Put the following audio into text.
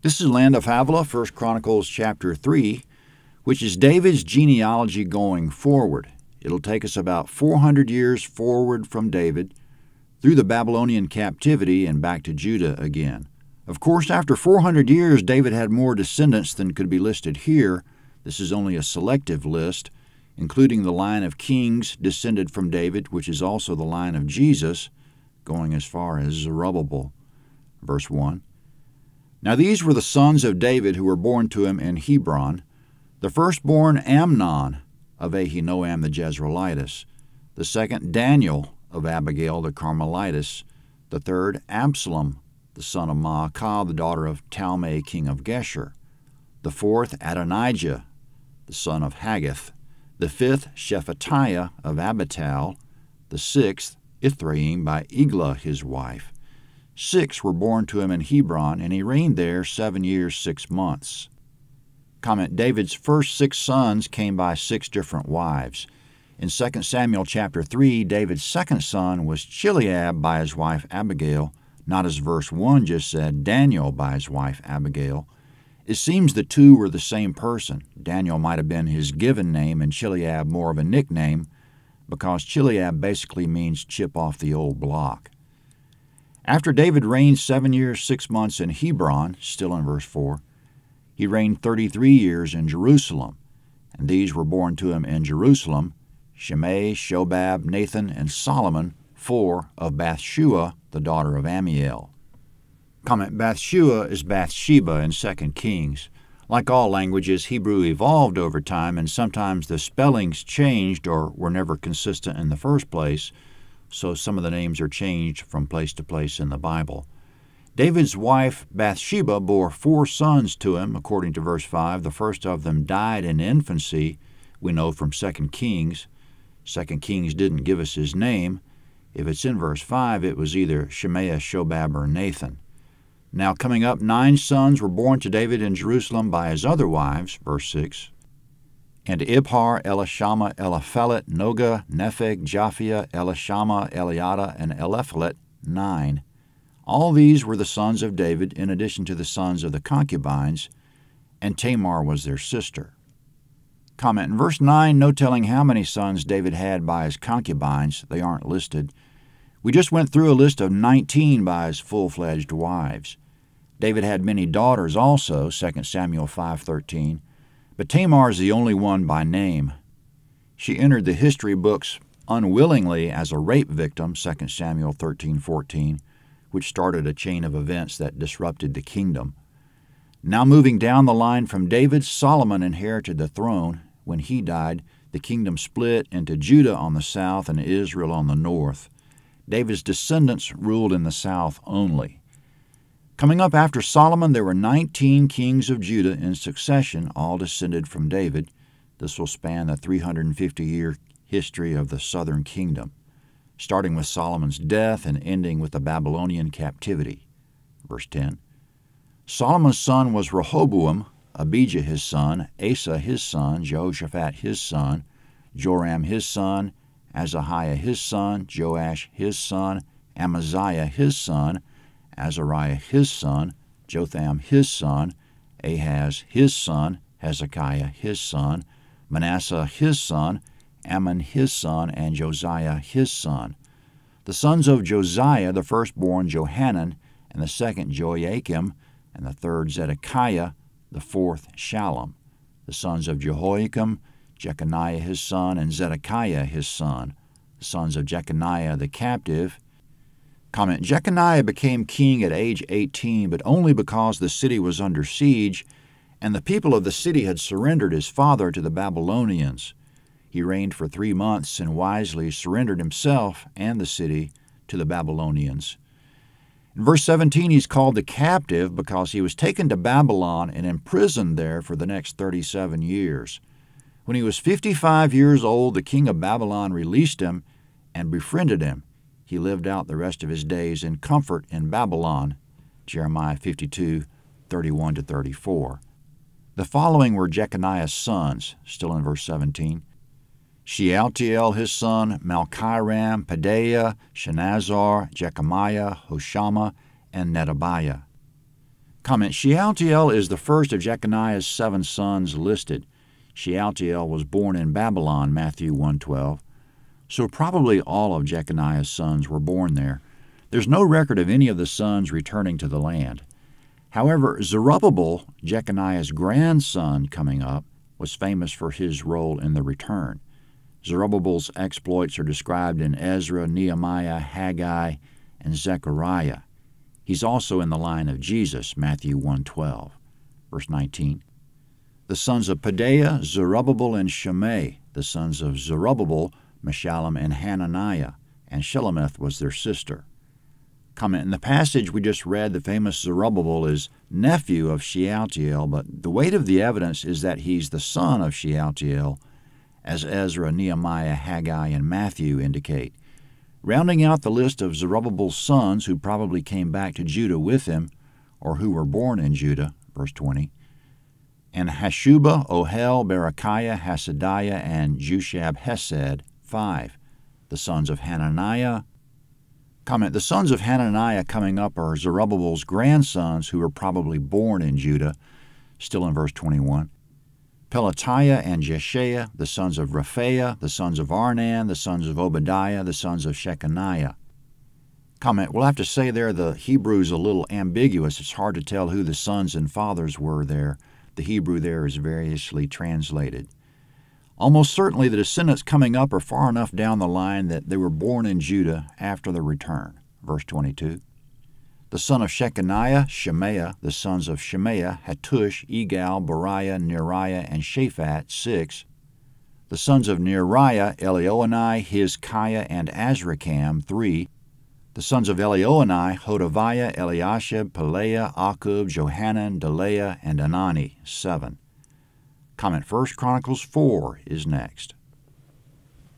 This is Land of Havilah, 1 Chronicles chapter 3, which is David's genealogy going forward. It'll take us about 400 years forward from David, through the Babylonian captivity and back to Judah again. Of course, after 400 years, David had more descendants than could be listed here. This is only a selective list, including the line of kings descended from David, which is also the line of Jesus, going as far as Zerubbabel. Verse 1. Now these were the sons of David who were born to him in Hebron. The firstborn Amnon of Ahinoam the Jezreelitess, the second Daniel of Abigail the Carmelitess, the third Absalom the son of Maacah the daughter of Talmai king of Geshur, the fourth Adonijah the son of Haggith, the fifth Shephatiah of Abital, the sixth Ithraim by Eglah his wife. 6 were born to him in Hebron, and he reigned there 7 years 6 months. Comment: David's first 6 sons came by 6 different wives. In 2 Samuel chapter 3, David's second son was Chileab by his wife Abigail, not as verse 1 just said, Daniel by his wife Abigail. It seems the two were the same person. Daniel might have been his given name and Chileab more of a nickname, because Chileab basically means chip off the old block. After David reigned 7 years 6 months in Hebron, still in verse 4, he reigned 33 years in Jerusalem, and these were born to him in Jerusalem, Shimei, Shobab, Nathan, and Solomon, 4 of Bathshua, the daughter of Ammiel. Comment: Bathshua is Bathsheba in 2 Kings. Like all languages, Hebrew evolved over time, and sometimes the spellings changed or were never consistent in the first place, so some of the names are changed from place to place in the Bible. David's wife Bathsheba bore 4 sons to him, according to verse 5. The first of them died in infancy, we know from 2 Kings. 2 Kings didn't give us his name. If it's in verse 5, it was either Shemaiah, Shobab, or Nathan. Now coming up, 9 sons were born to David in Jerusalem by his other wives, verse 6. And Ibhar, Elishama, Eliphelet, Noga, Nepheg, Japhia, Elishama, Eliada, and Eliphelet, 9. All these were the sons of David, in addition to the sons of the concubines, and Tamar was their sister. Comment: in verse 9, no telling how many sons David had by his concubines. They aren't listed. We just went through a list of 19 by his full-fledged wives. David had many daughters also, 2 Samuel 5:13. But Tamar is the only one by name. She entered the history books unwillingly as a rape victim, 2 Samuel 13:14, which started a chain of events that disrupted the kingdom. Now moving down the line from David, Solomon inherited the throne. When he died, the kingdom split into Judah on the south and Israel on the north. David's descendants ruled in the south only. Coming up after Solomon, there were 19 kings of Judah in succession, all descended from David. This will span the 350-year history of the southern kingdom, starting with Solomon's death and ending with the Babylonian captivity. Verse 10. Solomon's son was Rehoboam, Abijah his son, Asa his son, Jehoshaphat his son, Joram his son, Azahiah his son, Joash his son, Amaziah his son, Azariah his son, Jotham his son, Ahaz his son, Hezekiah his son, Manasseh his son, Ammon his son, and Josiah his son. The sons of Josiah, the firstborn Johanan, and the second Joachim, and the third Zedekiah, the fourth Shallum. The sons of Jehoiakim, Jeconiah his son, and Zedekiah his son. The sons of Jeconiah the captive. Comment: Jeconiah became king at age 18, but only because the city was under siege, and the people of the city had surrendered his father to the Babylonians. He reigned for 3 months and wisely surrendered himself and the city to the Babylonians. In verse 17, he's called the captive because he was taken to Babylon and imprisoned there for the next 37 years. When he was 55 years old, the king of Babylon released him and befriended him. He lived out the rest of his days in comfort in Babylon. Jeremiah 52:31-34. The following were Jeconiah's sons, still in verse 17. Shealtiel his son, Malchiram, Pedaiah, Shenazar, Jechemiah, Hoshama, and Nedabiah. Comment, Shealtiel is the first of Jeconiah's 7 sons listed. Shealtiel was born in Babylon, Matthew 1:12. So probably all of Jeconiah's sons were born there. There's no record of any of the sons returning to the land. However, Zerubbabel, Jeconiah's grandson coming up, was famous for his role in the return. Zerubbabel's exploits are described in Ezra, Nehemiah, Haggai, and Zechariah. He's also in the line of Jesus, Matthew 1:12. Verse 19. The sons of Pedaiah, Zerubbabel, and Shimei. The sons of Zerubbabel, Meshullam and Hananiah, and Shelemith was their sister. Comment, in the passage we just read, the famous Zerubbabel is nephew of Shealtiel, but the weight of the evidence is that he's the son of Shealtiel, as Ezra, Nehemiah, Haggai, and Matthew indicate. Rounding out the list of Zerubbabel's sons who probably came back to Judah with him, or who were born in Judah, verse 20, and Hashubah, Ohel, Berechiah, Hasadiah, and Jushab-Hesed, 5. The sons of Hananiah. Comment, the sons of Hananiah coming up are Zerubbabel's grandsons who were probably born in Judah, still in verse 21. Pelatiah and Jeshaiah, the sons of Rephaiah, the sons of Arnan, the sons of Obadiah, the sons of Shechaniah. Comment, we'll have to say there the Hebrew's a little ambiguous. It's hard to tell who the sons and fathers were there. The Hebrew there is variously translated. Almost certainly the descendants coming up are far enough down the line that they were born in Judah after the return. Verse 22. The son of Shechaniah, Shemaiah. The sons of Shemaiah, Hattush, Egal, Bariah, Neriah, and Shaphat, 6. The sons of Neriah, Elioenai, Hizkiah, and Azrikam, 3. The sons of Elioenai, Hodaviah, Eliashib, Pelaiah, Akub, Johanan, Delaiah, and Anani, 7. Comment, 1 Chronicles 4 is next.